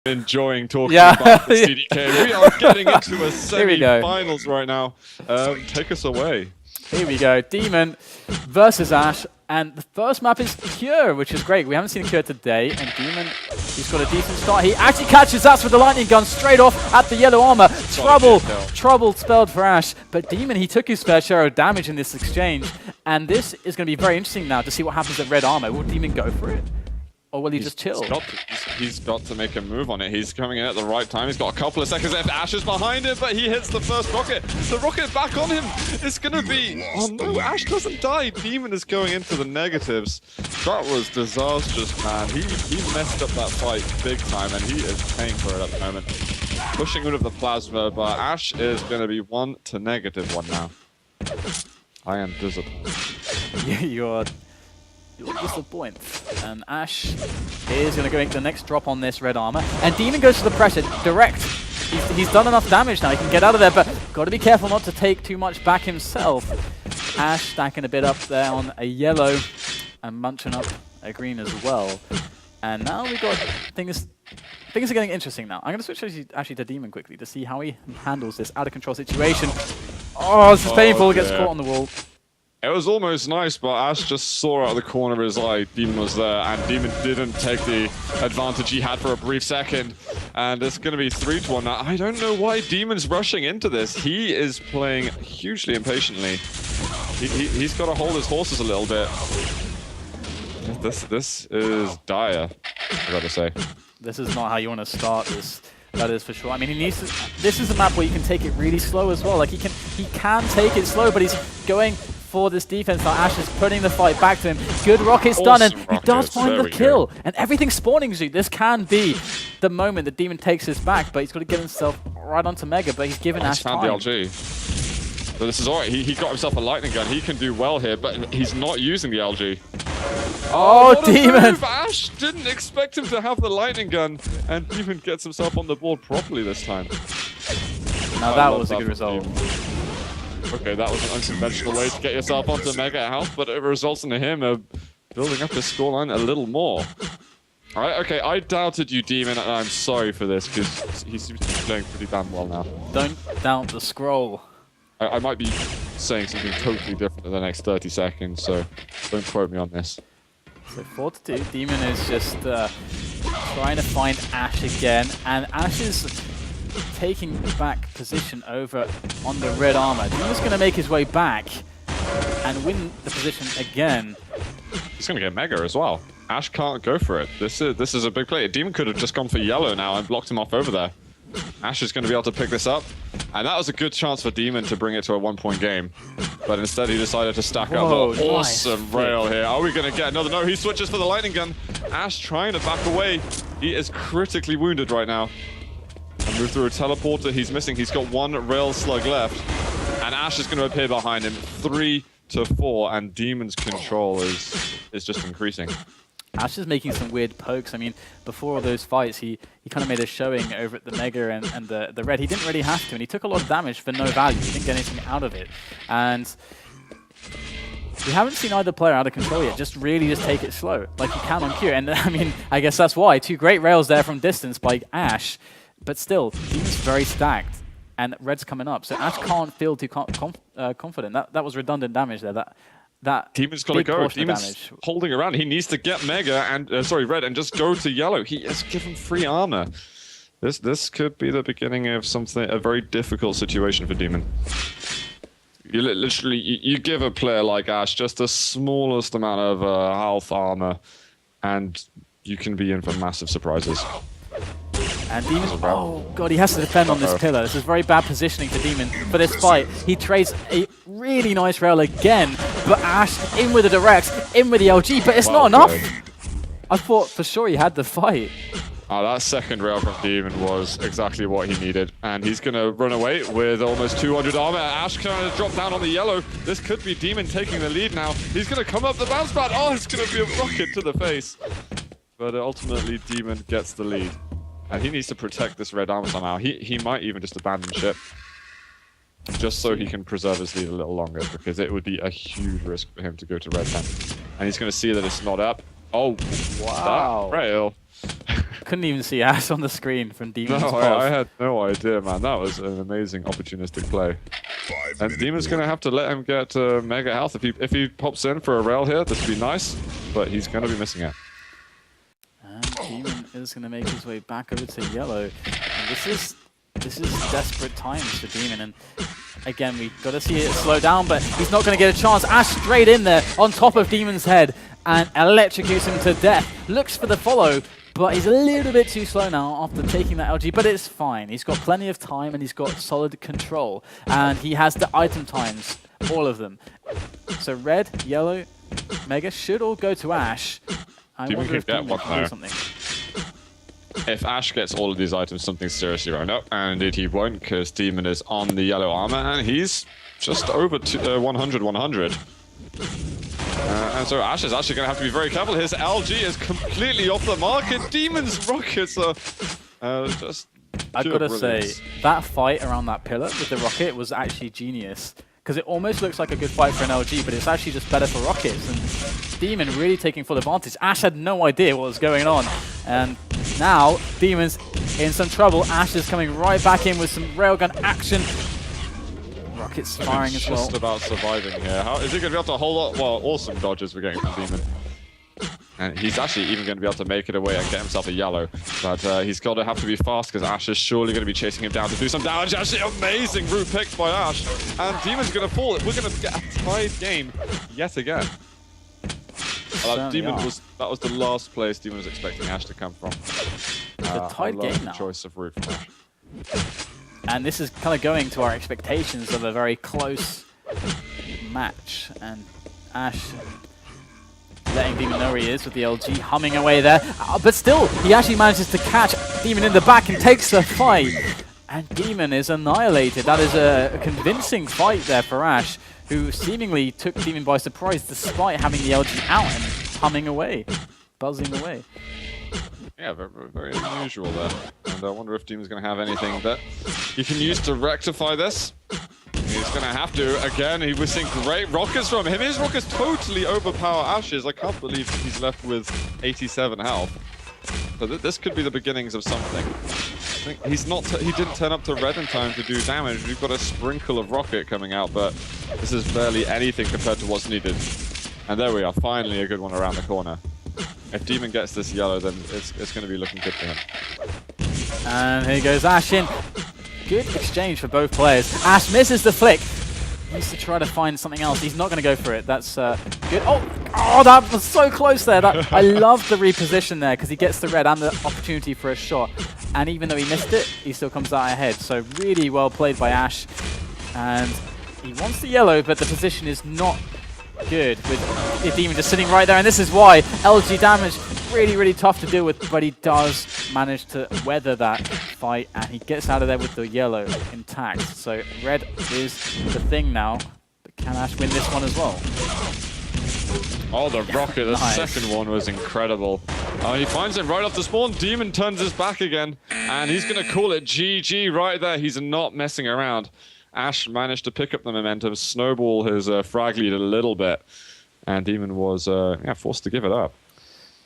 enjoying talking about the CDK. We are getting into a semi-finals right now. Take us away. Here we go. dem0n versus Ash. And the first map is Cure, which is great. We haven't seen Cure today. And dem0n, he's got a decent start. He actually catches us with the lightning gun straight off at the yellow armor. Trouble spelled for Ash. But dem0n, he took his fair share of damage in this exchange. And this is going to be very interesting now to see what happens at red armor. Will dem0n go for it? Or will he just chill? He's got to make a move on it. He's coming in at the right time. He's got a couple of seconds left. Ash is behind him, but he hits the first rocket. The rocket back on him. It's going to be... Oh no, Ash doesn't die. dem0n is going into the negatives. That was disastrous, man. He messed up that fight big time, and he is paying for it at the moment. Pushing rid of the plasma, but Ash is going to be 1 to -1 now. I am disappointed. Yeah, you're disappointed. And Ash is going to go make the next drop on this red armor. And dem0n goes to the pressure direct. He's done enough damage now. He can get out of there, but got to be careful not to take too much back himself. Ash stacking a bit up there on a yellow and munching up a green as well. And now we've got things are getting interesting now. I'm going to switch actually to dem0n quickly to see how he handles this out of control situation. Oh, this is painful. Gets caught on the wall. It was almost nice, but Ash just saw out of the corner of his eye dem0n was there, and dem0n didn't take the advantage he had for a brief second. And it's going to be 3 to 1 now. I don't know why dem0n's rushing into this. He is playing hugely impatiently. He's got to hold his horses a little bit. This is dire, I gotta say. This is not how you want to start this. That is for sure. I mean, he needs to. This is a map where you can take it really slow as well. Like he can take it slow, but he's going for this defense. Now Ash is putting the fight back to him. Good rockets done, and he does find the kill. And everything's spawning. This can be the moment that dem0n takes his back, but he's got to get himself right onto Mega. But he's given Ash time. Found the LG. So this is alright. He got himself a lightning gun. He can do well here, but he's not using the LG. Oh, dem0n! Ash didn't expect him to have the lightning gun, and dem0n gets himself on the board properly this time. Now that was a good result. Okay, that was an unconventional way to get yourself onto Mega Health, but it results in him building up his scoreline a little more. Alright, okay, I doubted you, dem0n, and I'm sorry for this, because he seems to be playing pretty damn well now. Don't doubt the scroll. I might be saying something totally different in the next 30 seconds, so don't quote me on this. So 4-2, dem0n is just trying to find Ash again, and Ash is taking back position over on the red armor. dem0n's going to make his way back and win the position again. He's going to get Mega as well. Ash can't go for it. This is a big play. dem0n could have just gone for yellow now and blocked him off over there. Ash is going to be able to pick this up, and that was a good chance for dem0n to bring it to a 1-point game. But instead he decided to stack up an awesome rail here. Are we going to get another? No, he switches for the lightning gun. Ash trying to back away. He is critically wounded right now. And move through a teleporter. He's missing. He's got 1 rail slug left. And Ash is going to appear behind him. 3 to 4, and dem0n's control is just increasing. Ash is making some weird pokes. I mean, before all those fights, he kind of made a showing over at the Mega and the Red. He didn't really have to, and he took a lot of damage for no value. He didn't get anything out of it. And we haven't seen either player out of control yet. Just take it slow, like you can on Q. And I mean, I guess that's why. 2 great rails there from distance by Ash. But still, dem0n's very stacked, and Red's coming up. So Ash can't feel too confident. That was redundant damage there. That dem0n's got to go. dem0n's holding around. He needs to get Mega and Red and just go to yellow. He is given free armor. This could be the beginning of a very difficult situation for dem0n. You literally you give a player like Ash just the smallest amount of health armor, and you can be in for massive surprises. And dem0n, oh god, he has to defend on this pillar. This is very bad positioning for dem0n for this fight. He trades a really nice rail again, but Ash in with the directs, in with the LG, but it's not enough. I thought for sure he had the fight. That second rail from dem0n was exactly what he needed, and he's going to run away with almost 200 armor. Ash kind of dropped down on the yellow. This could be dem0n taking the lead now. He's going to come up the bounce pad. Oh, it's going to be a rocket to the face. But ultimately, dem0n gets the lead. And he needs to protect this red armor somehow. He might even just abandon ship. Just so he can preserve his lead a little longer, because it would be a huge risk for him to go to red 10. And he's going to see that it's not up. Oh, wow. That rail. couldn't even see Ash on the screen from Demon's No, path. I had no idea, man. That was an amazing opportunistic play. And Demon's going to have to let him get mega health. If he pops in for a rail here, this would be nice, but he's going to be missing it. And Demon is going to make his way back over to yellow. And this is desperate times for Demon. And again, we've got to see it slow down, but he's not going to get a chance. Ash straight in there on top of Demon's head and electrocutes him to death. Looks for the follow, but he's a little bit too slow now after taking that LG, but it's fine. He's got plenty of time and he's got solid control. And he has the item times, all of them. So red, yellow, mega should all go to Ash. I Demon wonder could if get Demon one can do there. something. If Ash gets all of these items, something's seriously wrong. Nope, and indeed he won't, because Demon is on the yellow armor, and he's just over 100. And so Ash is actually going to have to be very careful. His LG is completely off the market. Demon's rockets are just I've got to say, brilliance. that fight around that pillar with the rocket was actually genius. Because it almost looks like a good fight for an LG, but it's actually just better for rockets. And Demon really taking full advantage. Ash had no idea what was going on. And now, Demon's in some trouble. Ash is coming right back in with some railgun action. Rockets firing as well. Just about surviving here. How is he going to be able to hold up? Well, awesome dodges we're getting from Demon. And he's actually even going to be able to make it away and get himself a yellow. But he's got to have to be fast because Ash is surely going to be chasing him down to do some damage. Actually, amazing route picked by Ash. And Demon's going to fall. We're going to get a tied game yet again. Demon that was the last place Demon was expecting Ash to come from. The tied game now. Choice of route from Ash. And this is kind of going to our expectations of a very close match. And Ash letting Demon know where he is with the LG humming away there. But still, he actually manages to catch Demon in the back and takes the fight. And Demon is annihilated. That is a convincing fight there for Ash, who seemingly took Demon by surprise despite having the LG out and humming away, buzzing away. Yeah, very, very unusual there. And I wonder if Demon's going to have anything that he can use to rectify this. He's going to have to. Again, he was seeing great rockets from him. His rockets totally overpower Ash's. I can't believe he's left with 87 health. So this could be the beginnings of something. I think he didn't turn up to red in time to do damage. We've got a sprinkle of rocket coming out, but this is barely anything compared to what's needed. And there we are, finally a good one around the corner. If Demon gets this yellow, then it's going to be looking good for him. And here goes Ash in. Good exchange for both players. Ash misses the flick. He needs to try to find something else. He's not going to go for it. That's good. Oh, that was so close there. I love the reposition there because he gets the red and the opportunity for a shot. And even though he missed it, he still comes out ahead. So really well played by Ash. And he wants the yellow, but the position is not good with the Demon just sitting right there. And this is why LG damage really, really tough to deal with, but he does manage to weather that fight, and he gets out of there with the yellow intact. So red is the thing now, but can Ash win this one as well? Oh, the rocket, the Nice. second one was incredible. He finds it right off the spawn. Demon turns his back again, and he's going to call it GG right there. He's not messing around. Ash managed to pick up the momentum, snowball his frag lead a little bit, and Demon was forced to give it up.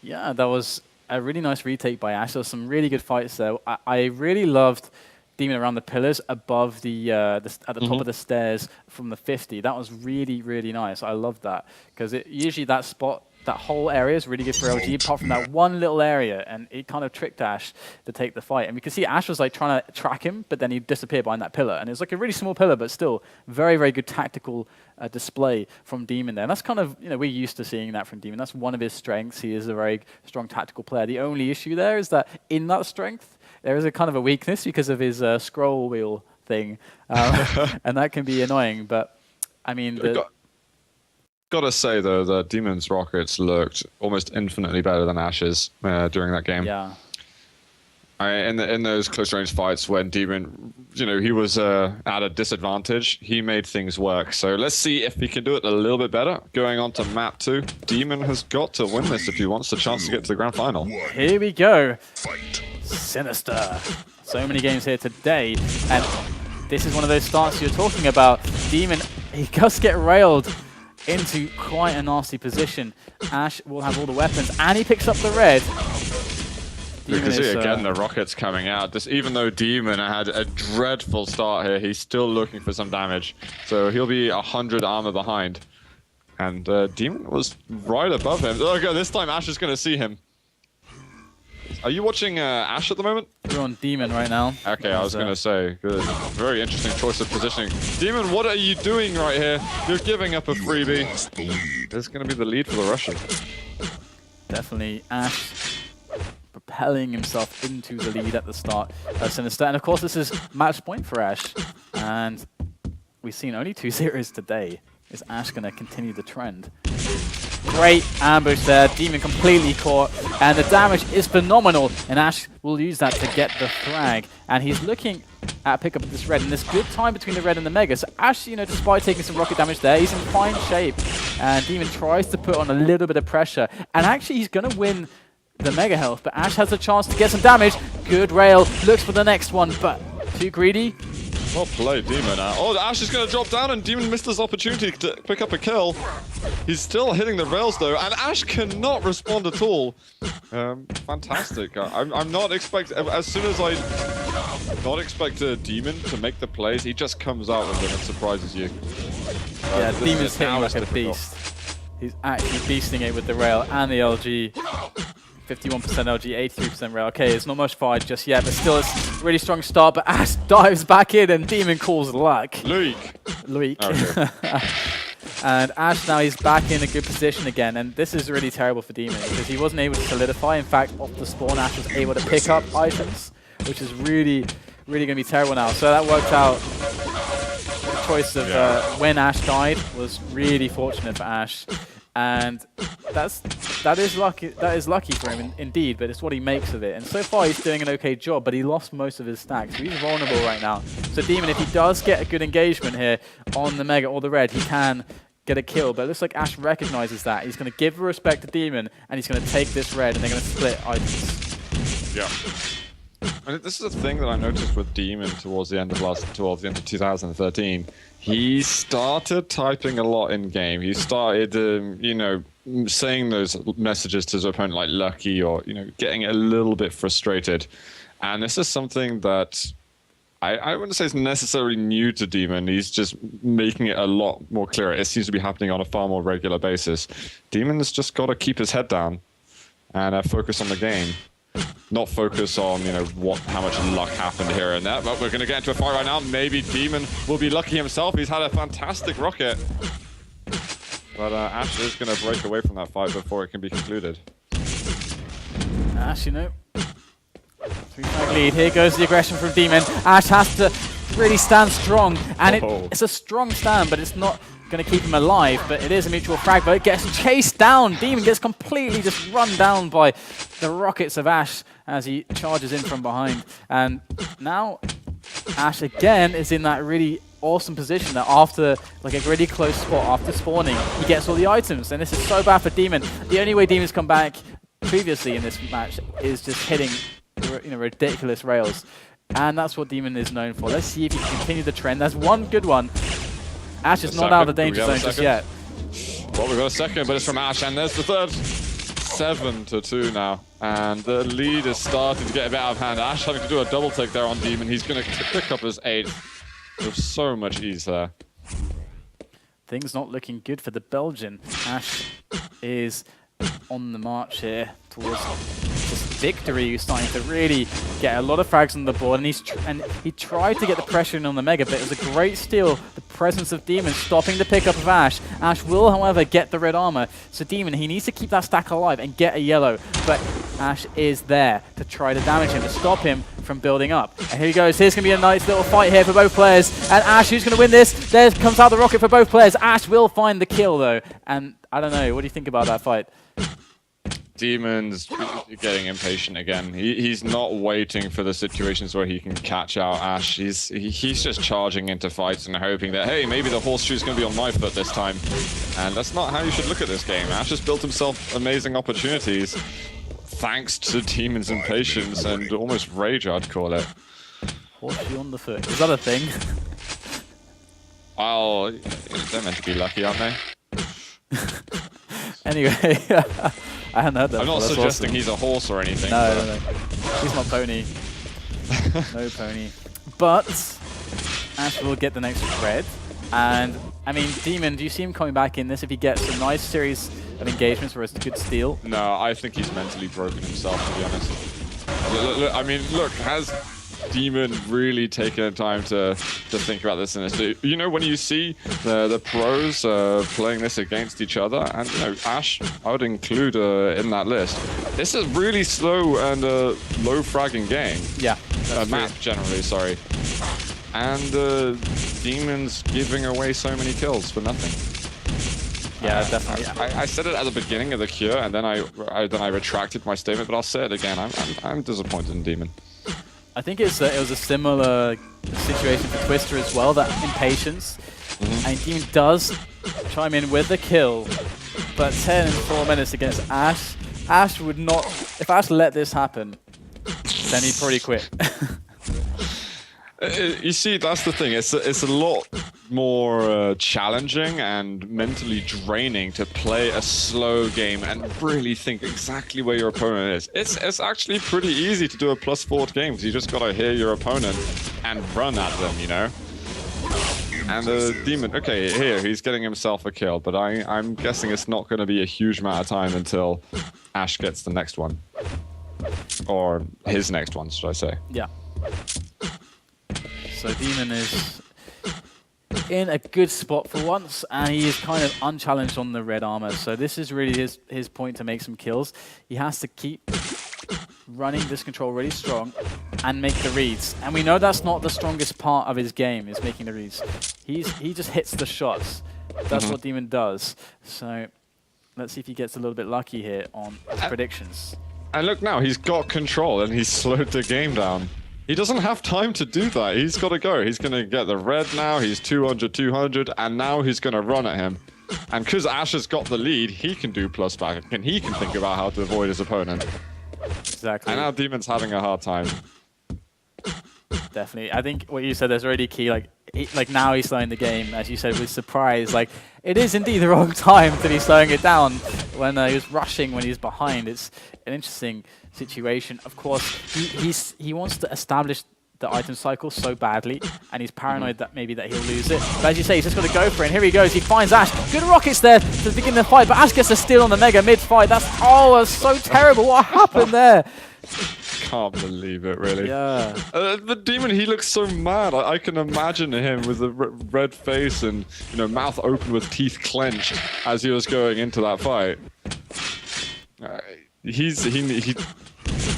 Yeah, that was a really nice retake by Ash. There was some really good fights there. I really loved Demon around the pillars above the at the top of the stairs from the 50. That was really, really nice. I loved that because usually that spot, that whole area is really good for LG, apart from that one little area, and it kind of tricked Ash to take the fight. And we could see Ash was like trying to track him, but then he'd disappear behind that pillar. And it was like a really small pillar, but still very, very good tactical display from Demon there. And that's kind of, we're used to seeing that from Demon. That's one of his strengths. He is a very strong tactical player. The only issue there is that in that strength, there is a kind of a weakness because of his scroll wheel thing. And that can be annoying. But, I mean... Gotta say, though, that Demon's rockets looked almost infinitely better than Ash's during that game. Yeah. In those close-range fights when Demon, he was at a disadvantage, he made things work. So let's see if he can do it a little bit better. Going on to map 2, Demon has got to win this if he wants a chance to get to the grand final. Here we go. Sinister. So many games here today, and this is one of those starts you're talking about. Demon, he does get railed into quite a nasty position. Ash will have all the weapons, and he picks up the red. You can see again the rockets coming out. Even though dem0n had a dreadful start here, he's still looking for some damage. So he'll be 100 armor behind. And dem0n was right above him. Oh god, this time Ash is going to see him. Are you watching Ash at the moment? We're on dem0n right now. Okay, I was going to say, good. Very interesting choice of positioning. dem0n, what are you doing right here? You're giving up a freebie. This is going to be the lead for the Russian. Definitely Ash propelling himself into the lead at the start. Sinister. And of course, this is match point for Ash. And we've seen only 2 zeros today. Is Ash going to continue the trend? Great ambush there. dem0n completely caught. And the damage is phenomenal. And Ash will use that to get the frag. And he's looking at pick up this red. And there's good time between the red and the mega. So Ash, you know, despite taking some rocket damage there, he's in fine shape. And dem0n tries to put on a little bit of pressure. And actually, he's going to win the mega health. But Ash has a chance to get some damage. Good rail. Looks for the next one. But too greedy. Well played, dem0n. Oh, Ash is going to drop down, and dem0n missed his opportunity to pick up a kill. He's still hitting the rails, though, and Ash cannot respond at all. Fantastic. I'm not expecting... As soon as I not expect dem0n to make the plays, he just comes out with them and surprises you. Yeah, dem0n's hitting like a beast. He's actually beasting it with the rail and the LG. 51% LG, 83% rail. Okay, it's not much fight just yet, but still it's a really strong start. But Ash dives back in and dem0n calls luck. Luik. Okay. And Ash now he's back in a good position again, and this is really terrible for dem0n because he wasn't able to solidify. In fact, off the spawn, Ash was able to pick up items, which is really going to be terrible now. So that worked out. The choice of when Ash died was really fortunate for Ash. And that is lucky for him indeed, but it's what he makes of it. And so far he's doing an okay job, but he lost most of his stacks, so he's vulnerable right now. So dem0n, if he does get a good engagement here on the mega or the red, he can get a kill. But it looks like Ash recognizes that. He's going to give respect to dem0n, and he's going to take this red, and they're going to split items. Yeah. And this is a thing that I noticed with dem0n towards the end of 2013. He started typing a lot in game. He started, you know, saying those messages to his opponent like lucky, or, you know, getting a little bit frustrated. And this is something that I wouldn't say is necessarily new to dem0n. He's just making it a lot more clear. It seems to be happening on a far more regular basis. dem0n's just got to keep his head down and focus on the game. Not focus on, you know, how much luck happened here and there. But we're going to get into a fight right now. Maybe dem0n will be lucky himself. He's had a fantastic rocket. But Ash is going to break away from that fight before it can be concluded. Ash, you know, 3-flag lead. Here goes the aggression from dem0n. Ash has to really stand strong. And it's a strong stand, but it's not going to keep him alive, but it is a mutual frag, but it gets chased down. dem0n gets completely just run down by the rockets of Ash as he charges in from behind. And now Ash again is in that really awesome position that after like a really close spot after spawning, he gets all the items. And this is so bad for dem0n. The only way dem0n's come back previously in this match is just hitting, you know, ridiculous rails. And that's what dem0n is known for. Let's see if he can continue the trend. There's one good one. Ash is not out of the danger zone just yet. Well, we've got a second, but it's from Ash, and there's the third. 7-2 now, and the lead is starting to get a bit out of hand. Ash having to do a double take there on dem0n. He's going to pick up his 8th with so much ease there. Things not looking good for the Belgian. Ash is on the march here towards this victory. He's starting to really get a lot of frags on the board, and he tried to get the pressure in on the mega, but it was a great steal. The presence of dem0n stopping the pickup of Ash. Ash will, however, get the red armor. So dem0n, he needs to keep that stack alive and get a yellow, but Ash is there to try to damage him, to stop him from building up. And here he goes. Here's going to be a nice little fight here for both players. And Ash, who's going to win this? There comes out the rocket for both players. Ash will find the kill, though. And I don't know. What do you think about that fight? dem0n's getting impatient again. He's not waiting for the situations where he can catch out Ash. He's just charging into fights and hoping that, hey, maybe the horseshoe's going to be on my foot this time. And that's not how you should look at this game. Ash has built himself amazing opportunities thanks to dem0n's impatience and almost rage, I'd call it. Horseshoe on the foot. Is that a thing? Well, they're meant to be lucky, aren't they? Anyway, I hadn't heard that. I'm not before. suggesting Awesome. he's a horse or anything. No, no, no. He's not pony. No pony. But Ash will get the next red. And, I mean, dem0n, do you see him coming back in this if he gets a nice series of engagements where it's a good steal? No, I think he's mentally broken himself, to be honest. Look, I mean, look, has dem0n really taken time to think about this? You know, when you see the pros playing this against each other, and, you know, Ash, I would include in that list. This is a really slow and low fragging game. Yeah. Map, generally, sorry. And dem0n's giving away so many kills for nothing. Yeah, definitely. I said it at the beginning of the cure, and then I retracted my statement, but I'll say it again. I'm disappointed in dem0n. I think it was a similar situation for Twister as well, that impatience. And dem0n does chime in with the kill, but 10 in 4 minutes against Ash. Ash would not, if Ash let this happen, then he'd probably quit. You see, that's the thing. It's a lot more challenging and mentally draining to play a slow game and really think exactly where your opponent is. It's actually pretty easy to do a +4 game because you just gotta hear your opponent and run at them, you know. And dem0n, okay, here he's getting himself a kill, but I'm guessing it's not going to be a huge amount of time until Ash gets the next one, or his next one, should I say? Yeah. So dem0n is in a good spot for once, and he is kind of unchallenged on the red armor. So this is really his point to make some kills. He has to keep running this control really strong and make the reads. And we know that's not the strongest part of his game, is making the reads. He just hits the shots. That's what dem0n does. So let's see if he gets a little bit lucky here on his predictions. And look now, he's got control and he's slowed the game down. He doesn't have time to do that. He's got to go. He's going to get the red now. He's 200, and now he's going to run at him. And because Ash has got the lead, he can do plus back, and he can think about how to avoid his opponent. Exactly. And now dem0n's having a hard time. Definitely. I think what you said is really key. Like now he's slowing the game, as you said, with surprise. Like, it is indeed the wrong time to be slowing it down when he was rushing when he's behind. It's an interesting situation. Of course, he wants to establish the item cycle so badly, and he's paranoid that maybe that he'll lose it. But as you say, he's just got to go for it. And here he goes. He finds Ash. Good rockets there to begin the fight, but Ash gets a steal on the Mega mid-fight. That's so terrible. What happened there? Can't believe it, really. Yeah. The dem0n, he looks so mad. I can imagine him with a red face and, you know, mouth open with teeth clenched as he was going into that fight.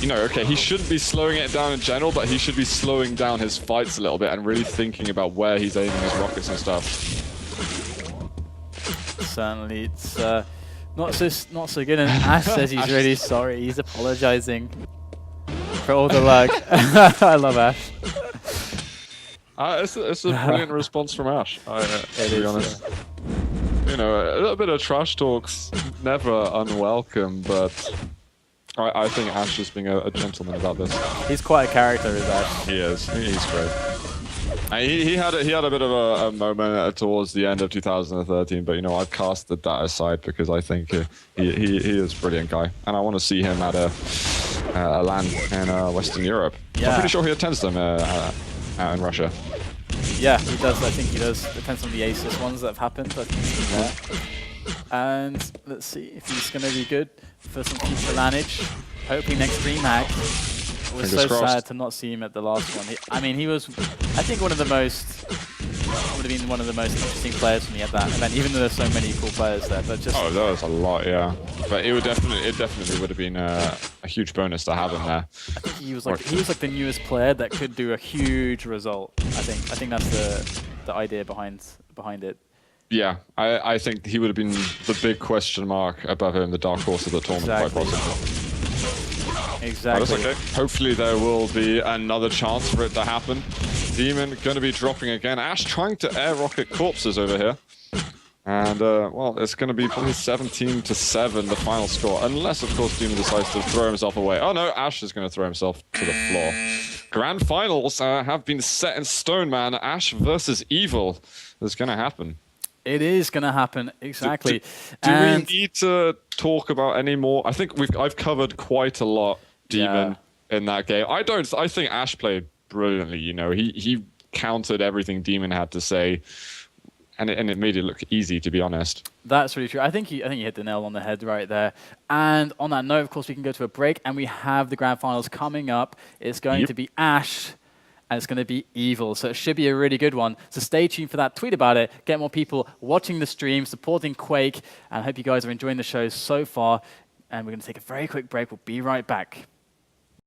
You know, okay, he shouldn't be slowing it down in general, but he should be slowing down his fights a little bit and really thinking about where he's aiming his rockets and stuff. Certainly, it's not so good. And Ash says he's really sorry. He's apologizing for all the lag. I love Ash. It's a brilliant response from Ash, to be honest. You know, a little bit of trash talk's never unwelcome, but I think Ash is being a gentleman about this. He's quite a character, is Ash. He is. He's great. He had a bit of a moment towards the end of 2013, but you know, I've casted that aside because I think he is a brilliant guy, and I want to see him at a LAN in Western Europe. Yeah. I'm pretty sure he attends them out in Russia. Yeah, he does. I think he does. Depends on the Asus ones that have happened. I think he's there. And let's see if he's going to be good for some future LANage. Hopefully next DreamHack. It was so sad to not see him at the last one. He was, I think, would have been one of the most interesting players for me at that event, even though there's so many cool players there. But just there was a lot, yeah. But it definitely would have been a huge bonus to have him there. I think he was like the newest player that could do a huge result. I think that's the idea behind it. Yeah, I think he would have been the big question mark above him, the dark horse of the tournament, quite possibly. Exactly. That's okay. Hopefully there will be another chance for it to happen. dem0n going to be dropping again. Ash trying to air rocket corpses over here. And, well, it's going to be probably 17-7, the final score. Unless, of course, dem0n decides to throw himself away. Oh, no, Ash is going to throw himself to the floor. Grand finals have been set in stone, man. Ash versus Evil is going to happen. It is going to happen, exactly. Do we need to talk about any more? I think I've covered quite a lot, dem0n, in that game. I think Ash played brilliantly. You know, he countered everything dem0n had to say, and it made it look easy, to be honest. That's really true. I think you hit the nail on the head right there. And on that note, of course, we can go to a break, and we have the grand finals coming up. It's going to be Ash. And it's going to be Evil, so it should be a really good one. So stay tuned for that. Tweet about it. Get more people watching the stream, supporting Quake. And I hope you guys are enjoying the show so far. And we're going to take a very quick break. We'll be right back.